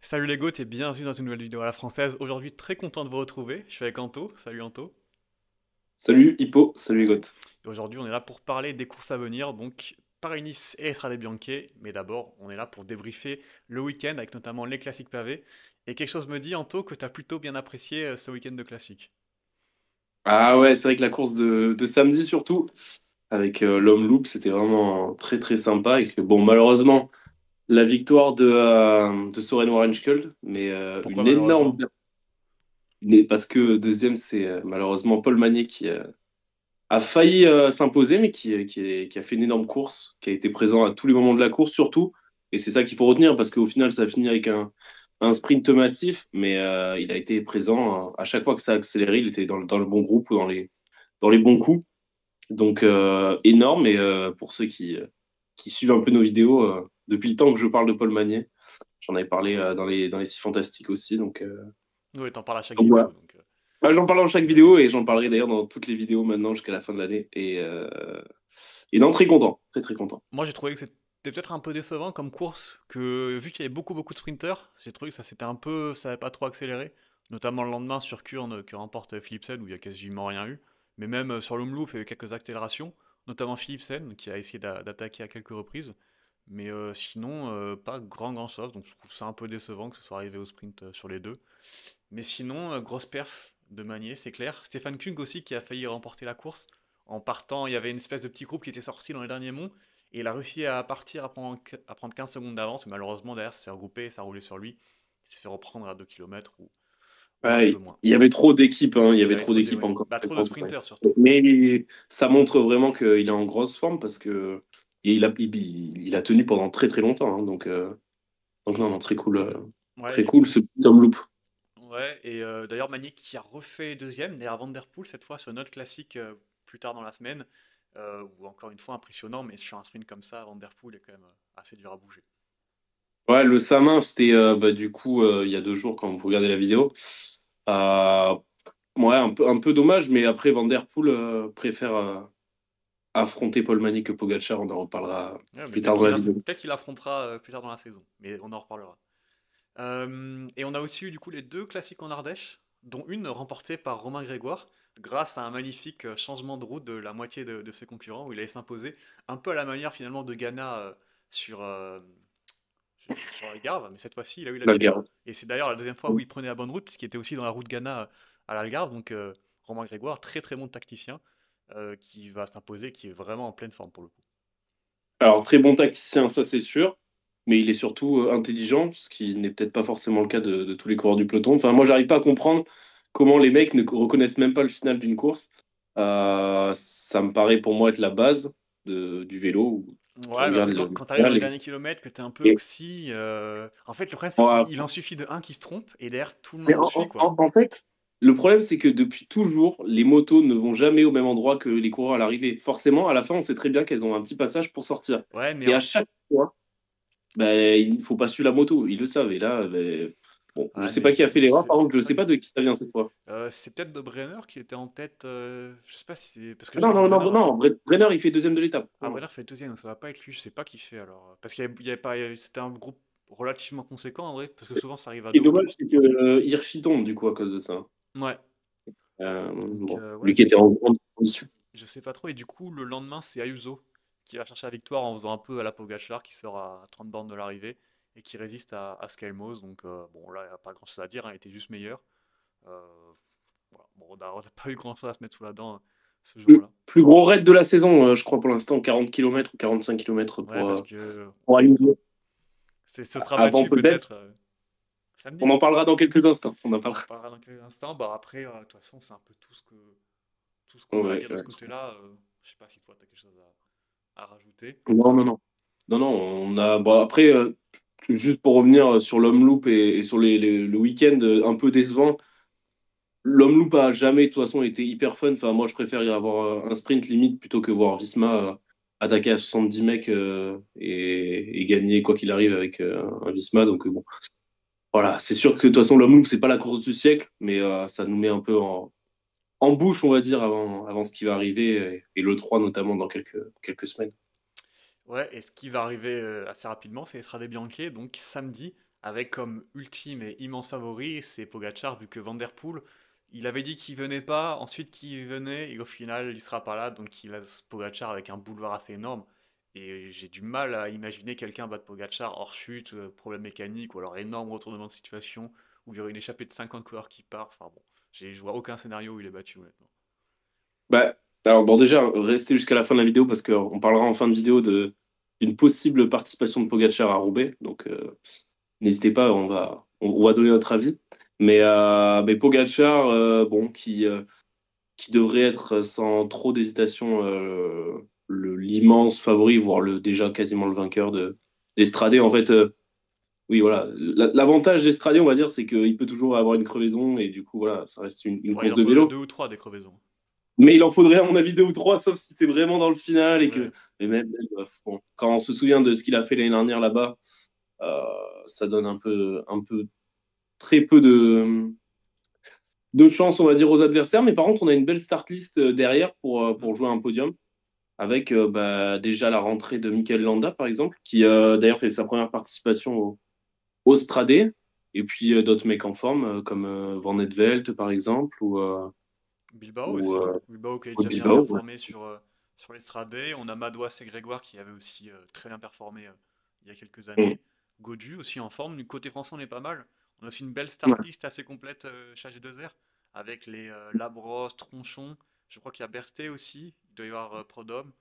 Salut les goths et bienvenue dans une nouvelle vidéo à la française. Aujourd'hui, très content de vous retrouver. Je suis avec Anto. Salut Anto. Salut Hippo, salut les gars. Et aujourd'hui, on est là pour parler des courses à venir, donc Paris-Nice et Estrade Bianche. Mais d'abord, on est là pour débriefer le week-end avec notamment les classiques pavés. Et quelque chose me dit, Anto, que tu as plutôt bien apprécié ce week-end de classiques. Ah ouais, c'est vrai que la course de samedi surtout, avec l'homme loop, c'était vraiment très très sympa. Et que, bon, malheureusement, la victoire de Soren Warrenschkel, mais Pourquoi une énorme. malheureusement? Parce que deuxième, c'est malheureusement Paul Magnier qui a failli s'imposer, mais qui a fait une énorme course, qui a été présent à tous les moments de la course surtout. Et c'est ça qu'il faut retenir, parce qu'au final, ça a fini avec un sprint massif, mais il a été présent à chaque fois que ça a accéléré, il était dans le bon groupe ou dans les bons coups. Donc énorme, et pour ceux qui suivent un peu nos vidéos, depuis le temps que je parle de Paul Magnier, j'en avais parlé dans les Six Fantastiques aussi. Oui, t'en parles à chaque Donc vidéo. voilà. Donc, Bah, j'en parle dans chaque vidéo et j'en parlerai d'ailleurs dans toutes les vidéos maintenant jusqu'à la fin de l'année. Et non, très content, très très content. Moi, j'ai trouvé que c'était peut-être un peu décevant comme course, que vu qu'il y avait beaucoup de sprinters, j'ai trouvé que ça s'était un peu, ça n'avait pas trop accéléré, notamment le lendemain sur Kurn que remporte Philipsen où il y a quasiment rien eu, mais même sur l'Omloop il y a eu quelques accélérations, notamment Philipsen qui a essayé d'attaquer à quelques reprises, mais sinon pas grand chose, donc je trouve ça un peu décevant que ce soit arrivé au sprint sur les deux. Mais sinon, grosse perf de Magnier, c'est clair. Stéphane Kung aussi qui a failli remporter la course. En partant, il y avait une espèce de petit groupe qui était sorti dans les derniers monts. Et il a réussi à partir à prendre 15 secondes d'avance. Mais malheureusement, derrière, ça s'est regroupé et ça a roulé sur lui. Il s'est fait reprendre à 2 kilomètres ou un peu Ouais, moins. il y avait trop d'équipes, hein, il y Il y avait avait trop trop de, d'équipes ouais. encore. Bah, trop de sprinters surtout. Mais ça montre vraiment qu'il est en grosse forme parce que il a tenu pendant très très longtemps, hein. Donc non, non, très cool, Ouais, très du cool coup. ce petit homme loop. Ouais, et d'ailleurs, Magny qui a refait deuxième, derrière Van Der Poel, cette fois sur notre classique plus tard dans la semaine, ou encore une fois impressionnant, mais sur un sprint comme ça, Van Der Poel est quand même assez dur à bouger. Ouais, le Samin, c'était bah, du coup il y a 2 jours quand vous regardez la vidéo. Euh, ouais, un peu dommage, mais après Van Der Poel préfère affronter Paul Magny que Pogacar, on en reparlera Ouais, mais plus tard dans la vidéo. peut-être qu'il affrontera plus tard dans la saison, mais on en reparlera. Et on a aussi eu du coup les deux classiques en Ardèche, dont une remportée par Romain Grégoire, grâce à un magnifique changement de route de la moitié de ses concurrents, où il allait s'imposer, un peu à la manière finalement de Ghana sur, sur l'Algarve, mais cette fois-ci il a eu la La guerre. victoire. Et c'est d'ailleurs la deuxième fois où il prenait la bonne route, puisqu'il était aussi dans la route Ghana à l'Algarve, donc Romain Grégoire, très très bon tacticien, qui va s'imposer, qui est vraiment en pleine forme pour le coup. Alors, très bon tacticien, ça c'est sûr, mais il est surtout intelligent, ce qui n'est peut-être pas forcément le cas de tous les coureurs du peloton. Enfin, moi, j'arrive pas à comprendre comment les mecs ne reconnaissent même pas le final d'une course. Ça me paraît pour moi être la base du vélo. Où tu Ouais, mais regardes après, le quand tu arrives dans final les derniers kilomètres, que tu es un peu et- oxy, en fait, le problème, c'est Ouais, qu'il en suffit de un qui se trompe, et derrière, tout le mais monde suit, quoi. en fait, le problème, c'est que depuis toujours, les motos ne vont jamais au même endroit que les coureurs à l'arrivée. Forcément, à la fin, on sait très bien qu'elles ont un petit passage pour sortir. Ouais, mais Et à chaque fois, ben, il ne faut pas suivre la moto, ils le savent. Et là, ben, bon, je ouais, sais mais pas qui a fait l'erreur, par contre, je c'est ça, sais pas de qui ça vient cette fois. c'est peut-être de Brenner qui était en tête, je sais pas si c'est, parce que Ah je non, sais que non, Brenner non, a fait, non, Brenner, il fait deuxième de l'étape. ah, Non, non. Brenner fait deuxième, donc ça va pas être lui, je sais pas qui fait, alors, parce qu'il y avait pas, c'était un groupe relativement conséquent, en vrai, parce que souvent, ça arrive Ce à qui est deux ou dommage, trois. c'est que Hirschi tombe, du coup, à cause de ça. Ouais, donc, Bon, ouais, lui qui était en grande condition. je sais pas trop. Et du coup, le lendemain, c'est Ayuso qui va chercher la victoire en faisant un peu à la Pogacar, qui sort à 30 bornes de l'arrivée et qui résiste à Skelmos. Donc, bon, là, il n'y a pas grand chose à dire, hein, il était juste meilleur. Euh, voilà. Bon, on n'a pas eu grand chose à se mettre sous la dent ce Le jour-là. plus gros raid de la saison, je crois, pour l'instant, 40 kilomètres ou 45 kilomètres Ouais, pour, parce que Ayuso. ce sera Avant, battu peut-être. peut-être On samedi. en parlera dans quelques instants. On en On en parlera. parlera dans quelques instants. Bah, après, de toute façon, c'est un peu tout ce qu'on a à Ouais, dire de ouais. ce côté-là. Je sais pas si toi, tu as quelque chose à rajouter. Non, non, non. Non, non, on a. Bon, après, juste pour revenir sur l'homme loop et sur le week-end un peu décevant, l'homme loop a jamais, de toute façon, été hyper fun. Enfin, moi, je préfère y avoir un sprint limite plutôt que voir Visma attaquer à 70 mecs et gagner quoi qu'il arrive avec un Visma. Donc, bon, voilà. C'est sûr que de toute façon, l'homme loop, c'est pas la course du siècle, mais ça nous met un peu en bouche, on va dire, avant ce qui va arriver et le 3 notamment dans quelques semaines. Ouais, et ce qui va arriver assez rapidement, c'est Estrade Bianche, donc samedi avec comme ultime et immense favori, c'est Pogacar, vu que Van Der Poel, il avait dit qu'il venait pas, ensuite qu'il venait, et au final, il sera pas là, donc il laisse Pogacar avec un boulevard assez énorme. Et j'ai du mal à imaginer quelqu'un battre Pogacar hors chute, problème mécanique, ou alors énorme retournement de situation, où il y aurait une échappée de 50 coureurs qui part. Enfin bon, je vois aucun scénario où il est battu, honnêtement. Bah, alors bon, déjà, restez jusqu'à la fin de la vidéo parce qu'on parlera en fin de vidéo d'une possible participation de Pogacar à Roubaix. Donc, n'hésitez pas, on va donner notre avis. Mais Pogacar, bon, qui devrait être sans trop d'hésitation l'immense favori, voire déjà quasiment le vainqueur d'Estrade. En fait, oui, voilà. L'avantage d'Estrade, on va dire, c'est qu'il peut toujours avoir une crevaison et du coup, voilà, ça reste une Il course en de faudrait vélo. deux ou trois des crevaisons. Mais il en faudrait, à mon avis, deux ou trois, sauf si c'est vraiment dans le final et que. Ouais. Mais même, bon, quand on se souvient de ce qu'il a fait l'année dernière là-bas, euh, ça donne très peu de chance, on va dire, aux adversaires. Mais par contre, on a une belle start list derrière Mhm. pour jouer un podium. Avec déjà la rentrée de Mikel Landa, par exemple, qui d'ailleurs fait sa première participation au Stradé. Et puis d'autres mecs en forme, comme Van Edvelt, par exemple, Bilbao ou, aussi. euh, Bilbao qui a ou déjà bien Bilbao. performé sur l'Estradé. On a Madouas et Grégoire qui avaient aussi très bien performé il y a quelques Ouais. années. Godu aussi en forme. Du côté français, on est pas mal. On a aussi une belle Ouais. start list assez complète chez AG2R avec les Labros, Tronchon. Je crois qu'il y a Berthet aussi. Il doit y avoir Prodhomme.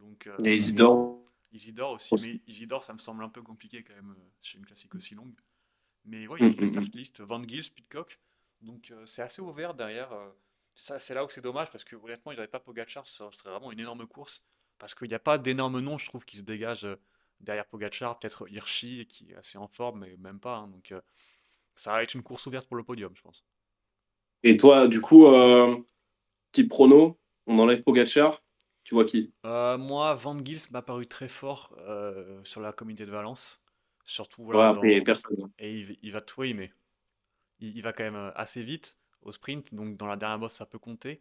Donc Il y a Isidore Isidore aussi. aussi. Mais Isidore, ça me semble un peu compliqué quand même chez une classique aussi longue. Mais ouais, il y a Mm, une belle mm, mm. start list, Van Gils, Pidcock. Donc c'est assez ouvert derrière. Ça, c'est là où c'est dommage parce que honnêtement, il n'y avait pas Pogacar, ça serait vraiment une énorme course. Parce qu'il n'y a pas d'énormes noms, je trouve, qui se dégagent derrière Pogacar. Peut-être Hirschi qui est assez en forme, mais même pas, hein. Donc ça va être une course ouverte pour le podium, je pense. Et toi, du coup, petit prono, on enlève Pogacar, tu vois qui? Moi, Van Gils m'a paru très fort sur la communauté de Valence. Surtout, Ouais, voilà, après, il y avait dans... personne. Et il va tout mais il va quand même assez vite au sprint. Donc dans la dernière bosse, ça peut compter.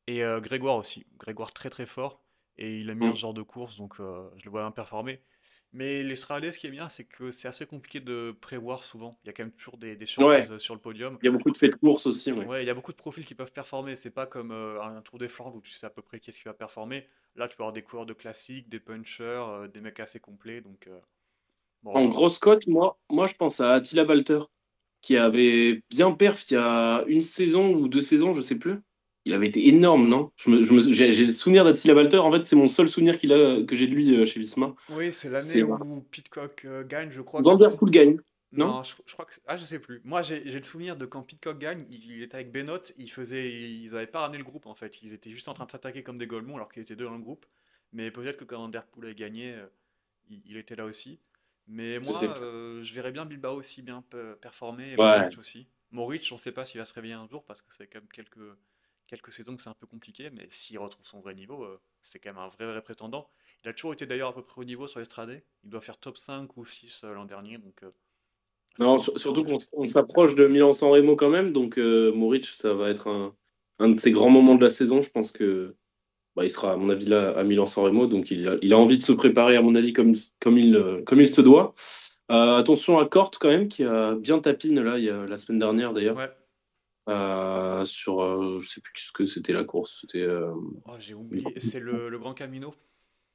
Et Grégoire aussi. Grégoire très très fort. Et il aime bien Mm. ce genre de course, donc je le vois bien performer. Mais les Stradales, ce qui est bien, c'est que c'est assez compliqué de prévoir souvent. Il y a quand même toujours des Ouais, surprises sur le podium. il y a beaucoup de faits de course aussi, ouais. Ouais, il y a beaucoup de profils qui peuvent performer. C'est pas comme un Tour des Flandres où tu sais à peu près qui est-ce qui va performer. Là, tu peux avoir des coureurs de classique, des punchers, des mecs assez complets. Donc, bon, En à voir. grosse cote, moi, je pense à Attila Walter, qui avait bien perf il y a une saison ou deux saisons, je sais plus. Il avait été énorme, non? J'ai le souvenir d'Attila Walter. En fait, c'est mon seul souvenir que j'ai de lui chez Visma. Oui, c'est C'est l'année où Pitcock gagne, je crois. Van Der Poel gagne, non? Non, je crois que... Ah, je sais plus. Moi, j'ai le souvenir de quand Pitcock gagne, il était avec Benoît, ils avaient pas ramené le groupe, en fait. Ils étaient juste en train de s'attaquer comme des golemons, alors qu'ils étaient deux dans le groupe. Mais peut-être que quand Van Der Poel a gagné, il était là aussi. Mais Je sais moi, plus. je verrais bien Bilbao aussi bien performer, et Ouais. Mohoric aussi. Mohoric, on sait pas s'il va se réveiller un jour, parce que c'est quand même quelques saisons que c'est un peu compliqué, mais s'il retrouve son vrai niveau, c'est quand même un vrai prétendant. Il a toujours été d'ailleurs à peu près au niveau sur l'Estradé. Il doit faire top 5 ou 6 l'an dernier, donc ça Non, serait super surtout dommage. qu'on s'approche de Milan-San Remo quand même, donc Moric, ça va être un de ses grands moments de la saison. Je pense que il sera, à mon avis, là à Milan-San Remo, donc il a envie de se préparer, à mon avis, comme il se doit. Attention à Corte quand même, qui a bien tapine là, la semaine dernière d'ailleurs, Ouais. sur, je sais plus ce que c'était la course, c'était Oh, j'ai une oublié. C'est le Grand Camino.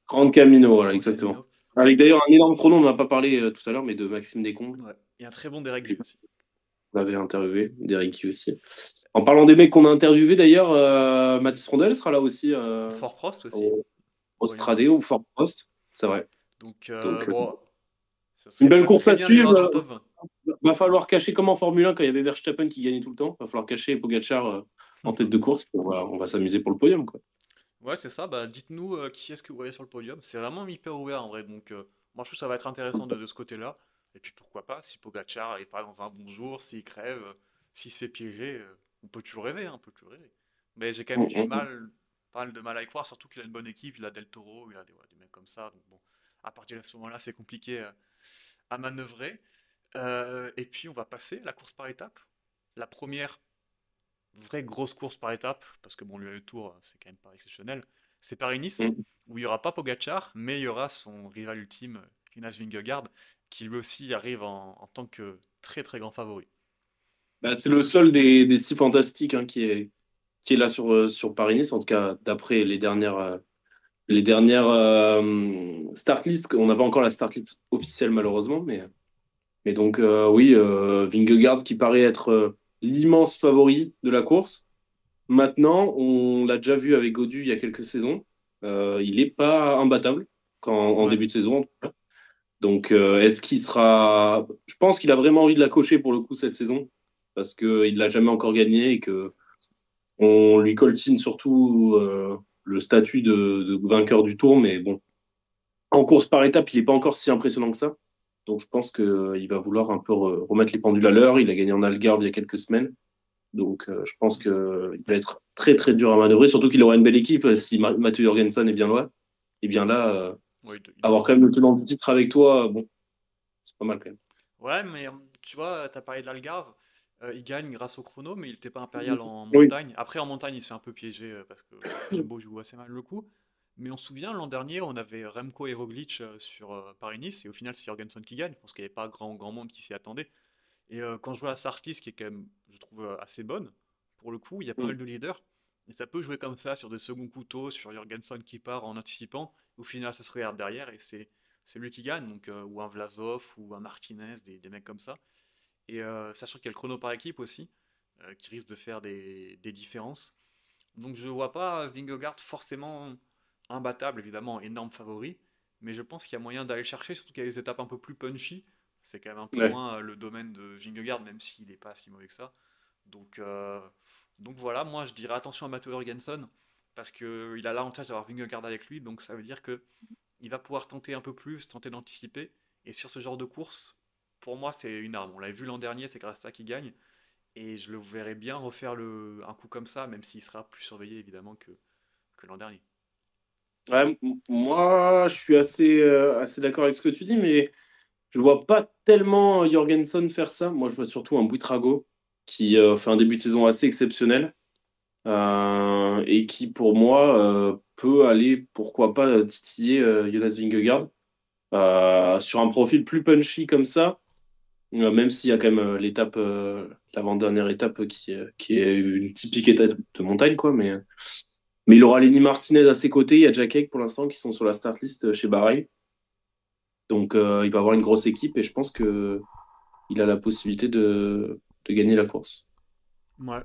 Grande Camino, Le voilà, Grand exactement. Camino. Avec d'ailleurs un énorme chrono, on n'en a pas parlé tout à l'heure, mais de Maxime Descombes. Ouais. Il y a un très bon Derek Guy aussi. On l'avait interviewé, Derek aussi. En parlant des mecs qu'on a interviewés d'ailleurs, Mathis Rondel sera là aussi Fort Prost aussi. au, au Why not? Stradé ou Fort Post, c'est vrai. Donc, Donc bon, une belle ça course serait à bien de les suivre. voir dans le top 20. Va falloir cacher comme en Formule 1 quand il y avait Verstappen qui gagnait tout le temps. Va falloir cacher Pogacar en tête de course. On va s'amuser pour le podium, quoi. Ouais, c'est ça. Bah, dites-nous qui est-ce que vous voyez sur le podium. C'est vraiment hyper ouvert en vrai. Donc, moi, je trouve que ça va être intéressant de ce côté-là. Et puis, pourquoi pas, si Pogacar est pas dans un bon jour, s'il crève, s'il se fait piéger, on peut toujours rêver, hein, on peut toujours rêver. Mais j'ai quand même pas mal de mal à y croire, surtout qu'il a une bonne équipe. Il a Del Toro, il a des mecs comme ça. Donc, bon, à partir de ce moment-là, c'est compliqué à manœuvrer. Et puis, on va passer la course par étapes. La première vraie grosse course par étape, parce que bon, le Tour, c'est quand même pas exceptionnel. C'est Paris-Nice, où il n'y aura pas Pogacar, mais il y aura son rival ultime, Jonas Vingegaard, qui lui aussi arrive en tant que très très grand favori. Bah, c'est le seul des six fantastiques hein, qui est là sur Paris-Nice, en tout cas d'après les dernières start list. On n'a pas encore la start list officielle malheureusement, mais donc oui, Vingegaard qui paraît être l'immense favori de la course. Maintenant, on l'a déjà vu avec Godu il y a quelques saisons, il n'est pas imbattable en Ouais. début de saison en tout cas. Donc est-ce qu'il sera... Je pense qu'il a vraiment envie de la cocher pour le coup cette saison, parce qu'il ne l'a jamais encore gagné et que on lui coltine surtout le statut de vainqueur du tour, mais bon, en course par étape, il n'est pas encore si impressionnant que ça. Donc je pense qu'il va vouloir un peu remettre les pendules à l'heure. Il a gagné en Algarve il y a quelques semaines. Donc je pense qu'il va être très très dur à manœuvrer, surtout qu'il aura une belle équipe si Mathieu Jorgensen est bien loin. Et bien là, Ouais, il avoir quand devrait. même le tenant du titre avec toi, bon, c'est pas mal quand Ouais, mais tu vois, t'as parlé de l'Algarve. Il gagne grâce au chrono, mais il n'était pas impérial en même. montagne. Après, en montagne, il se fait un peu piéger parce que Jumbo joue assez mal le coup. Mais on se souvient, l'an dernier, on avait Remco et Roglic sur Paris-Nice, et au final, c'est Jorgensen qui gagne, parce qu'il n'y avait pas grand monde qui s'y attendait. Et quand je vois la Sarklist, qui est quand même, je trouve, assez bonne, pour le coup, il y a pas Oui. mal de leaders. Et ça peut jouer comme ça sur des seconds couteaux, sur Jorgensen qui part en anticipant. Au final, ça se regarde derrière et c'est lui qui gagne, donc, ou un Vlasov, ou un Martinez, des mecs comme ça. Et sachant qu'il y a le chrono par équipe aussi, qui risque de faire des différences. Donc je vois pas Vingegaard forcément imbattable, évidemment, énorme favori, mais je pense qu'il y a moyen d'aller chercher, surtout qu'il y a des étapes un peu plus punchy. C'est quand même un peu Ouais. moins le domaine de Vingegaard, même s'il n'est pas si mauvais que ça. Donc, euh, donc voilà, moi je dirais attention à Matteo Jorgensen, parce qu'il a l'avantage d'avoir Vingegaard avec lui, donc ça veut dire que il va pouvoir tenter un peu plus, tenter d'anticiper. Et sur ce genre de course, pour moi, c'est une arme. On l'avait vu l'an dernier, c'est grâce à ça qu'il gagne. Et je le verrais bien refaire un coup comme ça, même s'il sera plus surveillé évidemment que l'an dernier. Ouais, moi, je suis assez d'accord avec ce que tu dis, mais je vois pas tellement Jorgensen faire ça. Moi, je vois surtout un Buitrago qui fait un début de saison assez exceptionnel et qui, pour moi, peut aller, pourquoi pas, titiller Jonas Vingegaard sur un profil plus punchy comme ça, même s'il y a quand même l'avant-dernière étape qui est une typique étape de montagne, quoi. Mais il aura Lenny Martinez à ses côtés. Il y a Jack Haig pour l'instant qui sont sur la start list chez Bahreïn. Donc, il va avoir une grosse équipe et je pense que il a la possibilité de gagner la course. Ouais.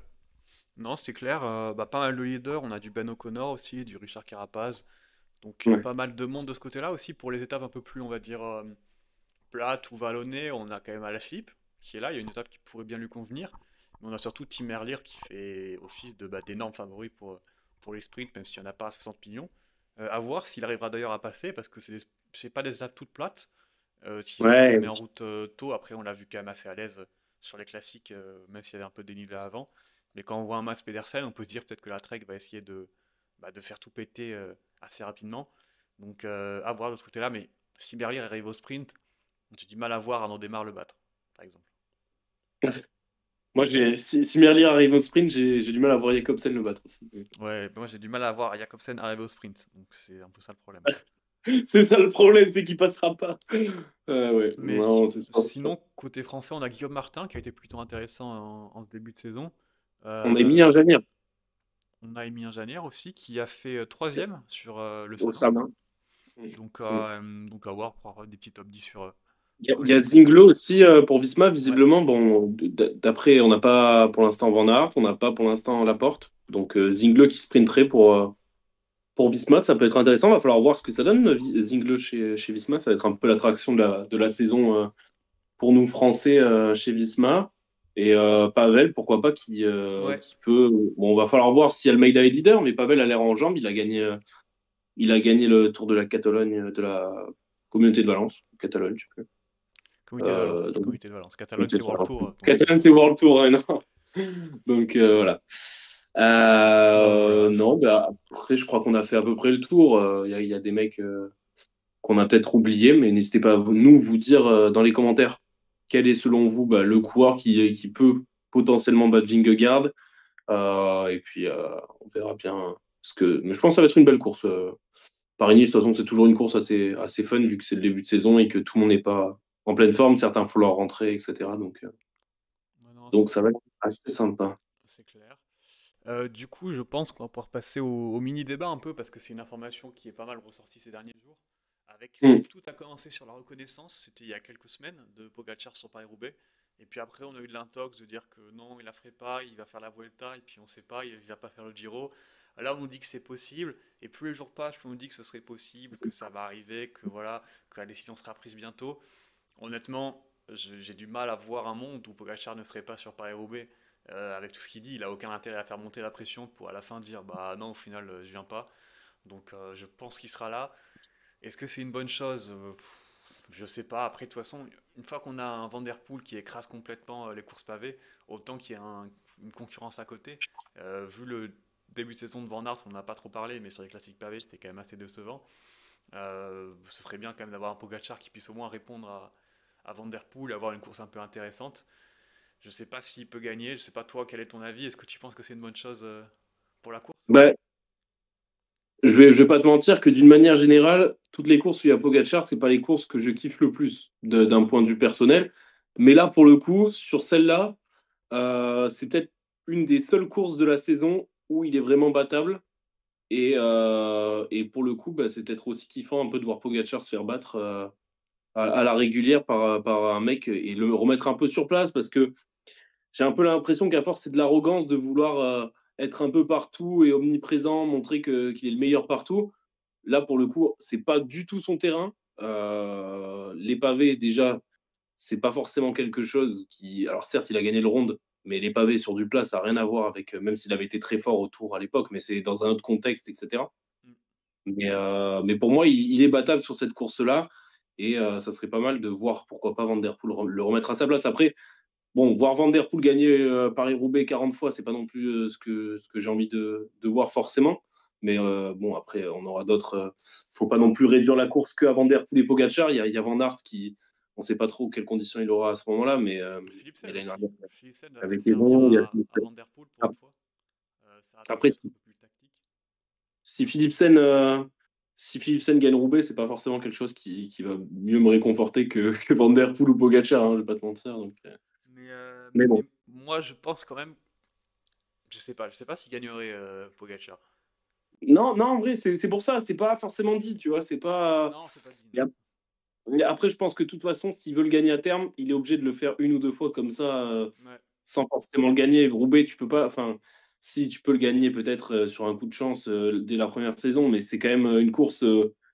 Non, c'est clair. Bah, pas mal de leaders. On a du Ben O'Connor aussi, du Richard Carapaz. Donc Ouais. pas mal de monde de ce côté-là aussi. Pour les étapes un peu plus, on va dire, plates ou vallonnées, on a quand même Alaphilippe qui est là. Il y a une étape qui pourrait bien lui convenir. Mais on a surtout Tim Merlier qui fait office d'énorme favori pour les sprints, même s'il n'y en a pas à 60 millions. À voir s'il arrivera d'ailleurs à passer, parce que c'est pas des étapes toutes plates. S'il se Ouais. met en route tôt, après on l'a vu quand même assez à l'aise sur les classiques, même s'il y avait un peu de dénivelé avant. Mais quand on voit un Mats Pedersen, on peut se dire peut-être que la Trek va essayer de faire tout péter assez rapidement. Donc à voir de ce côté-là, mais si Berlier arrive au sprint, j'ai du mal à voir Arnaud Démarre le battre, par exemple. Moi, si Merlier arrive au sprint, j'ai du mal à voir Jacobsen le battre aussi. Ouais, moi j'ai du mal à voir Jakobsen arriver au sprint, donc c'est un peu ça le problème. C'est ça le problème, c'est qu'il passera pas. Ouais, Mais non, c'est sûr. sinon, côté français, on a Guillaume Martin qui a été plutôt intéressant en ce début de saison. On a mis un Euh, Janir On a Emilien Janière aussi qui a fait troisième sur le au sprint. Sama. Donc à voir pour avoir des petits top 10 Il sur y les a sprints. Zinglo aussi pour Visma, Ouais, visiblement. Bon, d'après, on n'a pas pour l'instant Van Aert, on n'a pas pour l'instant Laporte. Donc Zinglo qui sprinterait pour Visma, ça peut être intéressant. Va falloir voir ce que ça donne, Zinglo chez Visma. Ça va être un peu l'attraction de la saison pour nous Français chez Visma. Et Pavel, pourquoi pas, ouais, qui peut. Bon, on va falloir voir si Almeida est leader, mais Pavel a l'air en jambes. Il a gagné le Tour de la Catalogne, de la Communauté de Valence, Catalogne, je sais plus. comité de Valence. Donc, Comité de Valence. Catalogne, Communauté c'est de World Valence. Tour, donc, Catalogne, c'est World Tour, hein, non. Donc voilà. donc voilà. Non, bah, après, je crois qu'on a fait à peu près le tour. Il y a des mecs qu'on a peut-être oubliés, mais n'hésitez pas à vous dire dans les commentaires quel est selon vous bah, le coureur qui peut potentiellement battre Vingegaard. Et puis on verra bien. Mais je pense que ça va être une belle course. Paris-Nice, de toute façon, c'est toujours une course assez fun vu que c'est le début de saison et que tout le monde n'est pas en pleine forme, certains font leur rentrée, etc. Ouais, non, Donc ça va être assez sympa. c'est clair. Du coup, je pense qu'on va pouvoir passer au mini-débat un peu, parce que c'est une information qui est pas mal ressortie ces derniers jours. Mm. Tout a commencé sur la reconnaissance, c'était il y a quelques semaines, de Pogacar sur Paris-Roubaix. Et puis après, on a eu de l'intox de dire que non, il la ferait pas, il va faire la Vuelta, et puis on sait pas, il va pas faire le Giro. Là, on nous dit que c'est possible, et plus les jours passent, plus on nous dit que ce serait possible, que ça va arriver, que voilà, que la décision sera prise bientôt. Honnêtement, j'ai du mal à voir un monde où Pogacar ne serait pas sur Paris-Roubaix. Avec tout ce qu'il dit, il a aucun intérêt à faire monter la pression pour à la fin dire bah non, au final, je viens pas. Donc je pense qu'il sera là. Est-ce que c'est une bonne chose? Je sais pas. Après, de toute façon, une fois qu'on a un Van Der Poel qui écrase complètement les courses pavées, autant qu'il y ait une concurrence à côté. Vu le début de saison de Van Aert, on n'a pas trop parlé, mais sur les classiques pavés, c'était quand même assez décevant. Ce serait bien quand même d'avoir un Pogacar qui puisse au moins répondre à Van Der Poel, avoir une course un peu intéressante. Je sais pas s'il peut gagner. Je sais pas toi, quel est ton avis? Est-ce que tu penses que c'est une bonne chose pour la course? Bah, je vais pas te mentir que d'une manière générale, toutes les courses où il y a Pogacar, c'est pas les courses que je kiffe le plus d'un point de vue personnel. Mais là, pour le coup, sur celle-là, c'est peut-être une des seules courses de la saison où il est vraiment battable. Et pour le coup, bah, c'est peut-être aussi kiffant un peu de voir Pogacar se faire battre à la régulière par un mec et le remettre un peu sur place parce que j'ai un peu l'impression qu'à force, c'est de l'arrogance de vouloir être un peu partout et omniprésent, montrer qu'il est le meilleur partout. Là, pour le coup, c'est pas du tout son terrain. Les pavés, déjà, c'est pas forcément quelque chose qui. Alors, certes, il a gagné le ronde, mais les pavés sur du plat, ça n'a rien à voir avec. Même s'il avait été très fort autour à l'époque, mais c'est dans un autre contexte, etc. Mm. Mais pour moi, il est battable sur cette course-là. Et ça serait pas mal de voir pourquoi pas Van Der Poel le remettre à sa place. Après, bon, voir Van Der Poel gagner Paris-Roubaix 40 fois, c'est pas non plus ce que j'ai envie de voir forcément. Mais bon, après, on aura d'autres. Faut pas non plus réduire la course que à Van Der Poel et Pogacar. Il y a Van Aert qui, on sait pas trop quelles conditions il aura à ce moment-là, mais Philipsen l'année aussi. dernière, Philipsen va avec peut-être les servir bons, il y a. à Van Der Poel pour une fois. Ça va peut-être Après, être un peu plus tactique. si Philipsen, euh, si Philipsen gagne Roubaix, c'est pas forcément quelque chose qui va mieux me réconforter que Van Der Poel ou Pogacar, hein, je vais pas te mentir. Mais Mais bon. moi, je pense quand même, je sais pas s'il gagnerait Pogacar. Non, non, en vrai, c'est pour ça, c'est pas forcément dit, tu vois, c'est pas. Non, c'est pas dit, Et non. mais après, je pense que de toute façon, s'il veut le gagner à terme, il est obligé de le faire une ou deux fois comme ça, Ouais. sans forcément le gagner. Roubaix, tu peux pas. Enfin, si tu peux le gagner peut-être sur un coup de chance dès la première saison, mais c'est quand même une course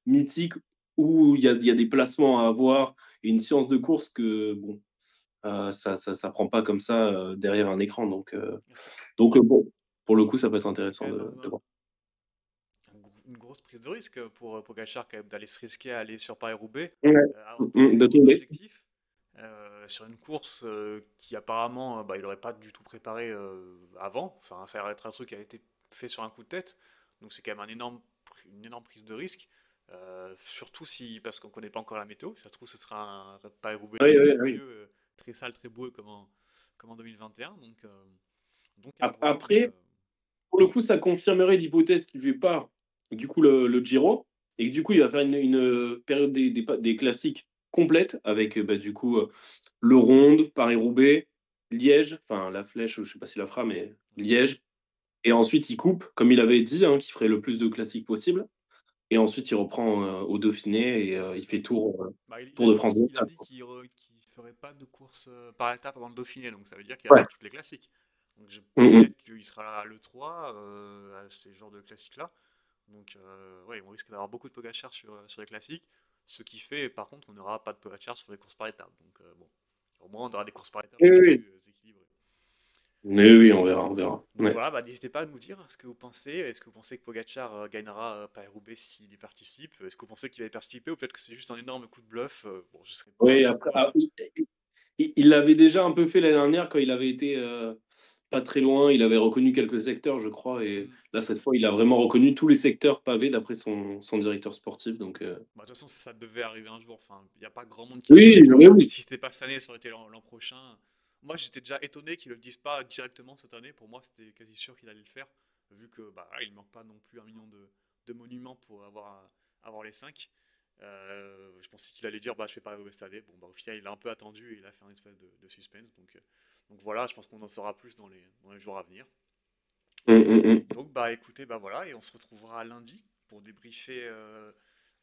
mythique où il y a des placements à avoir et une science de course que bon, ça prend pas comme ça derrière un écran. C'est Bon, pour le coup, ça peut être c'est intéressant quand même de voir. une grosse prise de risque pour Pogacar quand même d'aller se risquer à aller sur Paris-Roubaix. Ouais. En plus, c'est des De gros tomber. objectifs. Sur une course qui apparemment bah, il n'aurait pas du tout préparé avant. Enfin, ça va être un truc qui a été fait sur un coup de tête. Donc c'est quand même une énorme prise de risque. Surtout si, parce qu'on ne connaît pas encore la météo, ça se trouve ce sera un Paris-Roubaix Oui, très oui, oui. pluvieux, très sale, très beau comme en 2021. Donc à voir. Après, pour le coup, ça confirmerait l'hypothèse qu'il ne fait pas du coup le Giro et que du coup, il va faire une période des classiques complète avec bah, du coup le Ronde, Paris-Roubaix, Liège, enfin la Flèche, je ne sais pas s'il la fera, mais Liège. Et ensuite, il coupe, comme il avait dit, hein, qu'il ferait le plus de classiques possible. Et ensuite, il reprend au Dauphiné et il fait Bah, Tour de France. il a dit qu'il ferait pas de course par étape avant le Dauphiné, donc ça veut dire qu'il va Ouais. faire toutes les classiques. Donc Mm, mm. peut-être qu'il sera là le 3 à ces genres de classiques-là. Donc ouais, on risque d'avoir beaucoup de Pogacar sur les classiques. Ce qui fait par contre qu'on n'aura pas de Pogacar sur les courses par étapes. Donc bon, au moins on aura des courses par étapes Oui, un peu oui. plus équilibrées. Mais oui, on verra, on verra. Donc Ouais. voilà, bah, n'hésitez pas à nous dire ce que vous pensez. Est-ce que vous pensez que Pogacar gagnera Paris-Roubaix s'il y participe? Est-ce que vous pensez qu'il va y participer ou peut-être que c'est juste un énorme coup de bluff? Bon, je serais pas Oui, après, d'accord. il l'avait déjà un peu fait l'année dernière quand il avait été pas très loin. Il avait reconnu quelques secteurs, je crois. Et Hmm. là, cette fois, il a vraiment reconnu tous les secteurs pavés d'après son directeur sportif. Bah, de toute façon, ça devait arriver un jour. Enfin, il n'y a pas grand monde qui se Oui, dirait oui, que oui. si c'était pas cette année, ça aurait été l'an prochain. Moi, j'étais déjà étonné qu'ils le disent pas directement cette année. Pour moi, c'était quasi sûr qu'il allait le faire, vu que bah, il manque pas non plus un million de monuments pour avoir les 5. Je pensais qu'il allait dire bah je fais Paris-Roubaix cette année. Bon bah au final il a un peu attendu et il a fait un espèce de suspense. Donc voilà, je pense qu'on en saura plus dans les jours à venir. Hum. Donc bah écoutez, bah voilà, et on se retrouvera lundi pour débriefer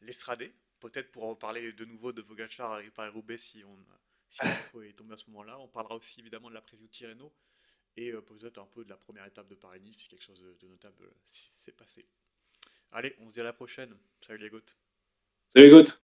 l'Estradé. Peut-être pour en parler de nouveau de Pogacar et Paris-Roubaix si l'info est tombée à ce moment-là. On parlera aussi évidemment de la preview de Tirreno et peut-être un peu de la première étape de Paris-Nice si quelque chose de notable s'est passé. Allez, on se dit à la prochaine. Salut les gouttes. Salut, Goth.